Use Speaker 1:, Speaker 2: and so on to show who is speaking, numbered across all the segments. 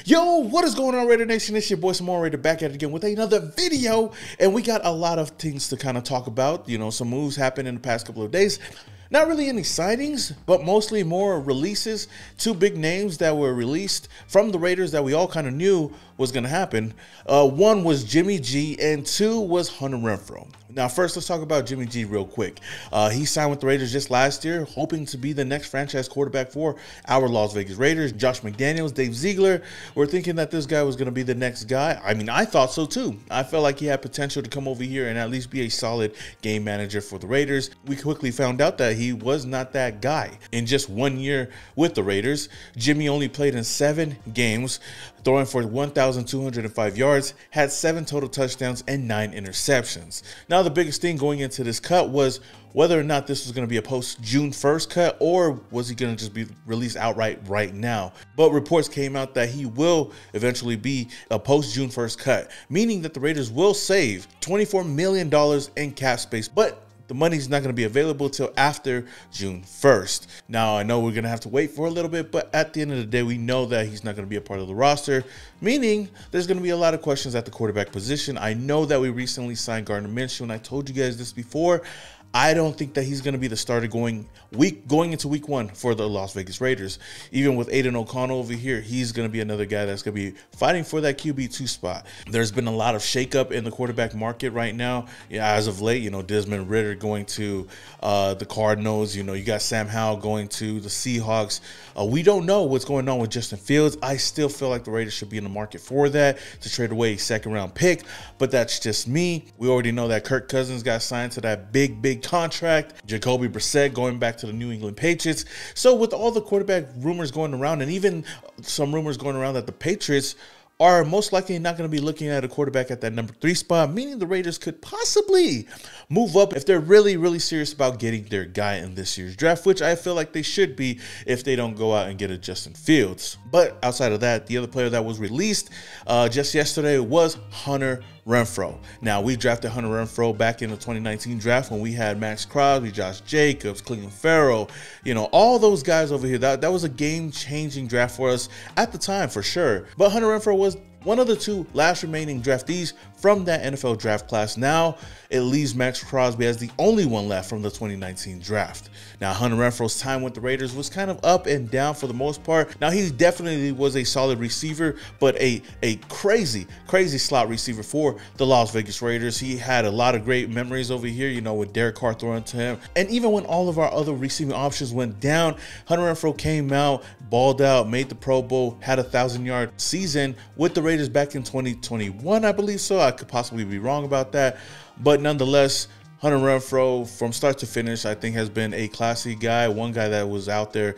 Speaker 1: Yo, what is going on, Raider Nation? It's your boy Simone Raider back at it again with another video, and we got a lot of things to kind of talk about. You know, some moves happened in the past couple of days. Not really any signings, but mostly more releases. Two big names that were released from the Raiders that we all kind of knew was going to happen. One was Jimmy G, and two was Hunter Renfrow. Now, first, let's talk about Jimmy G real quick. He signed with the Raiders just last year, hoping to be the next franchise quarterback for our Las Vegas Raiders. Josh McDaniels, Dave Ziegler were thinking that this guy was going to be the next guy. I mean, I thought so too. I felt like he had potential to come over here and at least be a solid game manager for the Raiders. We quickly found out that he was not that guy. In just 1 year with the Raiders, Jimmy only played in 7 games, throwing for 1,205 yards, had 7 total touchdowns and 9 interceptions. Now, the biggest thing going into this cut was whether or not this was going to be a post-June 1st cut, or was he going to just be released outright right now. But reports came out that he will eventually be a post-June 1st cut, meaning that the Raiders will save $24 million in cap space, but the money's not going to be available till after June 1st. Now, I know we're going to have to wait for a little bit, but at the end of the day, we know that he's not going to be a part of the roster, meaning there's going to be a lot of questions at the quarterback position. I know that we recently signed Gardner Minshew, and I told you guys this before. I don't think that he's going to be the starter going into week 1 for the Las Vegas Raiders. Even with Aiden O'Connell over here, he's going to be another guy that's going to be fighting for that QB2 spot. There's been a lot of shakeup in the quarterback market right now. Yeah, as of late, you know, Desmond Ridder going to the Cardinals. You know, you got Sam Howell going to the Seahawks. We don't know what's going on with Justin Fields. I still feel like the Raiders should be in the market for that, to trade away a second-round pick, but that's just me. We already know that Kirk Cousins got signed to that big contract. Jacoby Brissett going back to the New England Patriots. So with all the quarterback rumors going around, and even some rumors going around that the Patriots are most likely not going to be looking at a quarterback at that number 3 spot, meaning the Raiders could possibly move up if they're really serious about getting their guy in this year's draft, which I feel like they should be if they don't go out and get a Justin Fields. But outside of that, the other player that was released just yesterday was Hunter Renfrow. Now, we drafted Hunter Renfrow back in the 2019 draft when we had Max Crosby, Josh Jacobs, Cleveland Farrell, you know, all those guys over here. That was a game-changing draft for us at the time, for sure. But Hunter Renfrow was one of the 2 last remaining draftees from that NFL draft class. Now, it leaves Max Crosby as the only one left from the 2019 draft. Now, Hunter Renfrow's time with the Raiders was kind of up and down for the most part. Now, he definitely was a solid receiver, but a crazy slot receiver for the Las Vegas Raiders. He had a lot of great memories over here, you know, with Derek Carr throwing to him. And even when all of our other receiving options went down, Hunter Renfrow came out, balled out, made the Pro Bowl, had a 1,000-yard season with the Raiders back in 2021, I believe so. I could possibly be wrong about that. But nonetheless, Hunter Renfrow, from start to finish, I think has been a classy guy, one guy that was out there,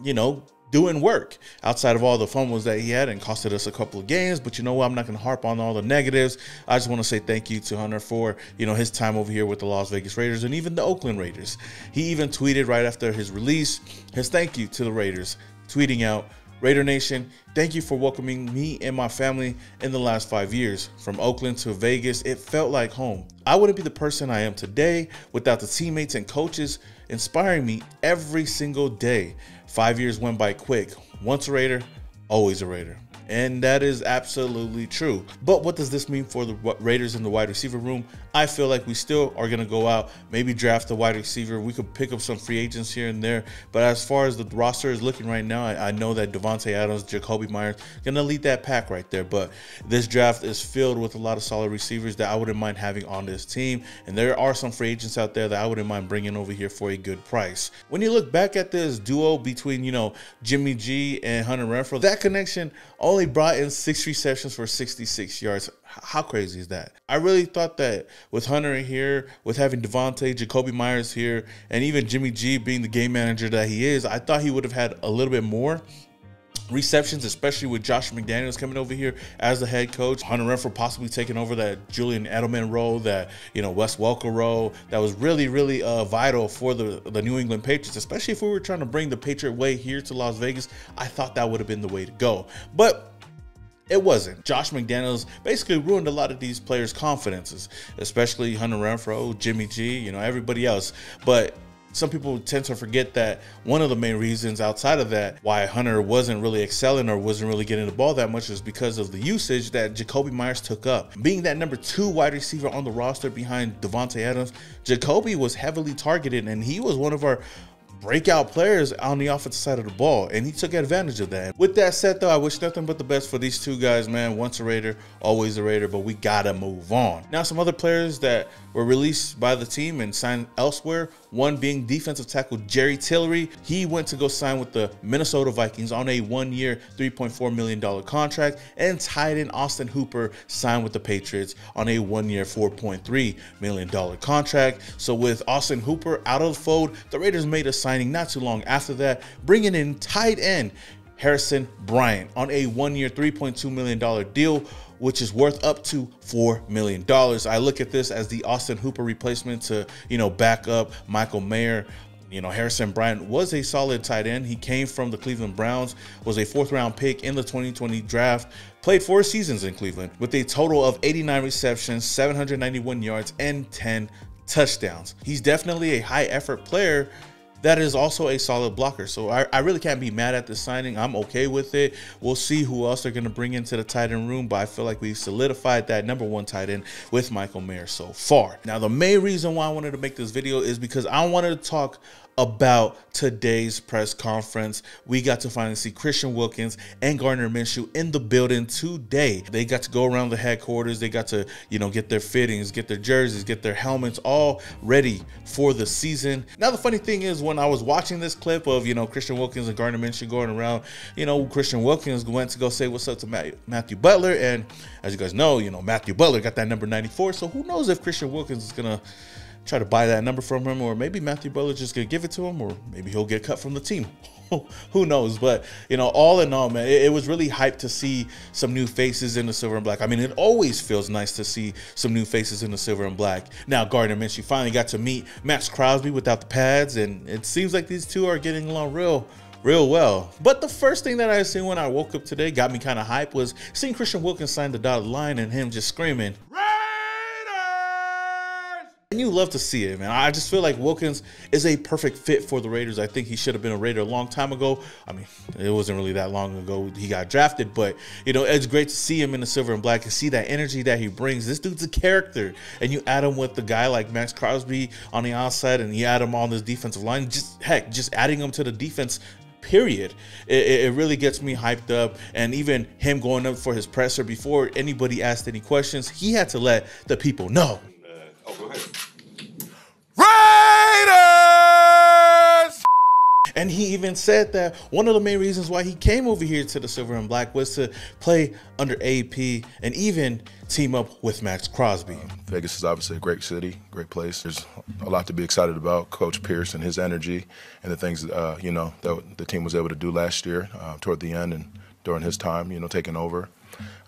Speaker 1: you know, doing work outside of all the fumbles that he had and costed us a couple of games. But you know what? I'm not going to harp on all the negatives. I just want to say thank you to Hunter for, you know, his time over here with the Las Vegas Raiders and even the Oakland Raiders. He even tweeted right after his release his thank you to the Raiders, tweeting out, "Raider Nation, thank you for welcoming me and my family in the last 5 years. From Oakland to Vegas, it felt like home. I wouldn't be the person I am today without the teammates and coaches inspiring me every single day. 5 years went by quick. Once a Raider, always a Raider." And that is absolutely true. But what does this mean for the Raiders in the wide receiver room? I feel like we still are going to go out, maybe draft a wide receiver. We could pick up some free agents here and there. But as far as the roster is looking right now, I know that Devontae Adams, Jacoby Myers, going to lead that pack right there. But this draft is filled with a lot of solid receivers that I wouldn't mind having on this team. And there are some free agents out there that I wouldn't mind bringing over here for a good price. When you look back at this duo between, you know, Jimmy G and Hunter Renfrow, that connection only brought in 6 receptions for 66 yards. How crazy is that? I really thought that with Hunter in here, with having Devontae, Jacoby Myers here, and even Jimmy G being the game manager that he is, I thought he would have had a little bit more receptions, especially with Josh McDaniels coming over here as the head coach. Hunter Renfrow possibly taking over that Julian Edelman role, that, you know, Wes Welker role that was really vital for the New England Patriots, especially if we were trying to bring the Patriot way here to Las Vegas. I thought that would have been the way to go, but it wasn't. Josh McDaniels basically ruined a lot of these players' confidences, especially Hunter Renfrow, Jimmy G, you know, everybody else. But Some people tend to forget that one of the main reasons outside of that why Hunter wasn't really excelling or wasn't really getting the ball that much is because of the usage that Jacoby Myers took up. Being that number 2 wide receiver on the roster behind Devontae Adams, Jacoby was heavily targeted, and he was one of our breakout players on the offensive side of the ball, and he took advantage of that. With that said, though, I wish nothing but the best for these two guys, man. Once a Raider, always a Raider, but we gotta move on. Now, some other players that were released by the team and signed elsewhere, one being defensive tackle Jerry Tillery. He went to go sign with the Minnesota Vikings on a 1-year, $3.4 million contract, and tight end Austin Hooper signed with the Patriots on a 1-year, $4.3 million contract. So with Austin Hooper out of the fold, the Raiders made a signing not too long after that, bringing in tight end Harrison Bryant on a 1-year, $3.2 million deal, which is worth up to $4 million. I look at this as the Austin Hooper replacement to, back up Michael Mayer. Harrison Bryant was a solid tight end. He came from the Cleveland Browns, was a 4th-round pick in the 2020 draft, played 4 seasons in Cleveland with a total of 89 receptions, 791 yards, and 10 touchdowns. He's definitely a high-effort player that is also a solid blocker. So I really can't be mad at the signing. I'm okay with it. We'll see who else they're going to bring into the tight end room, but I feel like we've solidified that number 1 tight end with Michael Mayer so far. Now, the main reason why I wanted to make this video is because I wanted to talk about today's press conference. We got to finally see Christian Wilkins and Gardner Minshew in the building today. They got to go around the headquarters. They got to, get their fittings, get their jerseys, get their helmets all ready for the season. Now, the funny thing is, when I was watching this clip of, Christian Wilkins and Gardner Minshew going around, Christian Wilkins went to go say what's up to Matthew Butler. And as you guys know, Matthew Butler got that number 94. So who knows if Christian Wilkins is going to try to buy that number from him, or maybe Matthew Butler just gonna give it to him, or maybe he'll get cut from the team. Who knows? But all in all, man, it was really hyped to see some new faces in the silver and black. I mean, it always feels nice to see some new faces in the silver and black. Now, Gardner Minshew finally got to meet Max Crosby without the pads, and it seems like these two are getting along real well. But the first thing that I seen when I woke up today got me kind of hyped was seeing Christian Wilkins sign the dotted line and him just screaming, and you love to see it, man. I just feel like Wilkins is a perfect fit for the Raiders. I think he should have been a Raider a long time ago. I mean, it wasn't really that long ago he got drafted, but, it's great to see him in the silver and black and see that energy that he brings. This dude's a character, and you add him with the guy like Max Crosby on the outside, and you add him on this defensive line. Just adding him to the defense, period. It really gets me hyped up. And even him going up for his presser before anybody asked any questions, he had to let the people know.
Speaker 2: Go ahead.
Speaker 1: Raiders! And he even said that one of the main reasons why he came over here to the silver and black was to play under AP and even team up with Max Crosby.
Speaker 2: Vegas is obviously a great city, great place. There's a lot to be excited about. Coach Pierce and his energy and the things that the team was able to do last year toward the end and during his time, taking over.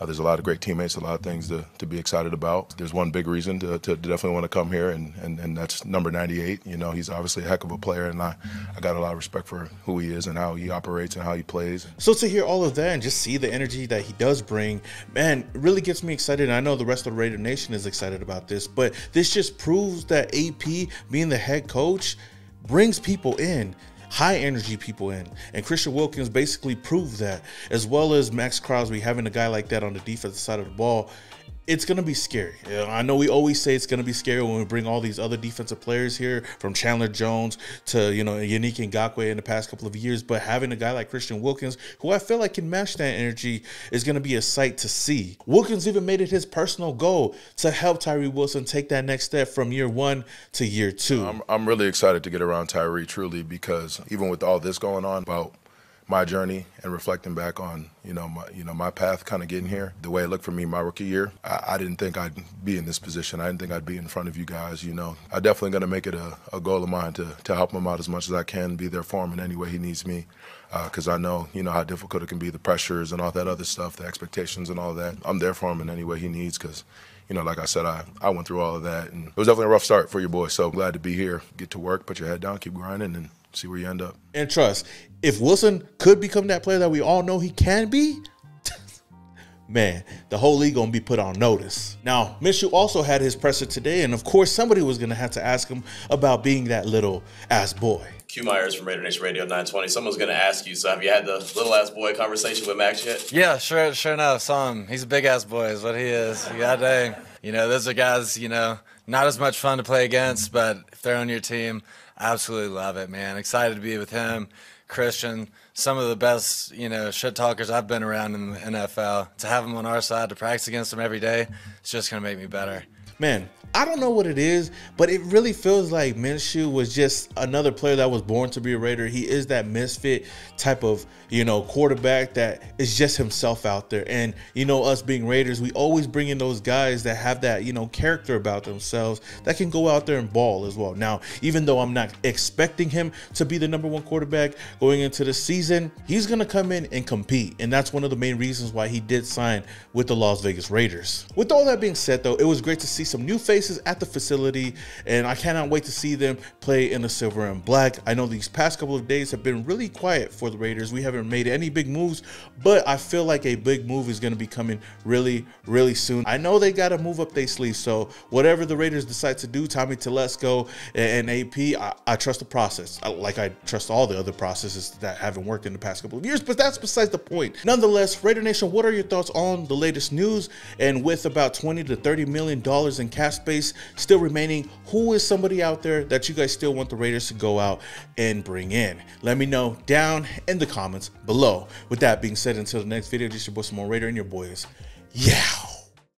Speaker 2: There's a lot of great teammates, a lot of things to be excited about. There's one big reason to definitely want to come here, and that's number 98. He's obviously a heck of a player, and I got a lot of respect for who he is and how he operates and how he plays.
Speaker 1: So to hear all of that and just see the energy that he does bring, man, really gets me excited. And I know the rest of the Raider Nation is excited about this, but this just proves that AP, being the head coach, brings people in, high energy people in, and Christian Wilkins basically proved that, as well as Max Crosby. Having a guy like that on the defensive side of the ball, it's going to be scary. I know we always say it's going to be scary when we bring all these other defensive players here, from Chandler Jones to, Yannick Ngakoue in the past couple of years, but having a guy like Christian Wilkins, who I feel like can match that energy, is going to be a sight to see. Wilkins even made it his personal goal to help Tyree Wilson take that next step from year 1 to year 2.
Speaker 2: I'm really excited to get around Tyree, truly, because even with all this going on about my journey and reflecting back on, my path kind of getting here, the way it looked for me my rookie year, I didn't think I'd be in this position. I didn't think I'd be in front of you guys. I'm definitely going to make it a goal of mine to help him out as much as I can, be there for him in any way he needs me, because I know, how difficult it can be, the pressures and all that other stuff, the expectations and all that. I'm there for him in any way he needs because, like I said, I went through all of that, and it was definitely a rough start for your boy. So glad to be here. Get to work, put your head down, keep grinding, and see where you end up.
Speaker 1: And trust, if Wilson could become that player that we all know he can be, man, the whole league gonna be put on notice. Now, Minshew also had his presser today, and of course, somebody was gonna have to ask him about being that little ass boy.
Speaker 3: Q Myers from Raidernation Radio 920. Someone's going to ask you, so have you had the little ass boy conversation with Max yet?
Speaker 4: Yeah, sure enough. Saw him. He's a big ass boy is what he is. God dang. You know, those are guys, you know, not as much fun to play against, but if they're on your team, absolutely love it, man. Excited to be with him, Christian, some of the best, you know, shit talkers I've been around in the NFL. To have them on our side, to practice against them every day, it's just going to make me better.
Speaker 1: Man, I don't know what it is, but it really feels like Minshew was just another player that was born to be a Raider. He is that misfit type of, you know, quarterback that is just himself out there. And, you know, us being Raiders, we always bring in those guys that have that, you know, character about themselves that can go out there and ball as well. Now, even though I'm not expecting him to be the #1 quarterback going into the season, he's going to come in and compete. And that's one of the main reasons why he did sign with the Las Vegas Raiders. With all that being said, though, it was great to see some new faces at the facility, and I cannot wait to see them play in the silver and black. I know these past couple of days have been really quiet for the Raiders. We haven't made any big moves, but I feel like a big move is going to be coming really, really soon. I know they got to move up their sleeves, so whatever the Raiders decide to do, Tommy Telesco and AP, I trust the process. Like I trust all the other processes that haven't worked in the past couple of years, but that's besides the point. Nonetheless, Raider Nation, what are your thoughts on the latest news? And with about $20 to $30 million in cap space still remaining, who is somebody out there that you guys still want the Raiders to go out and bring in? Let me know down in the comments below. With that being said, until the next video, this is your boy Simone Raider, and your boys, yeah.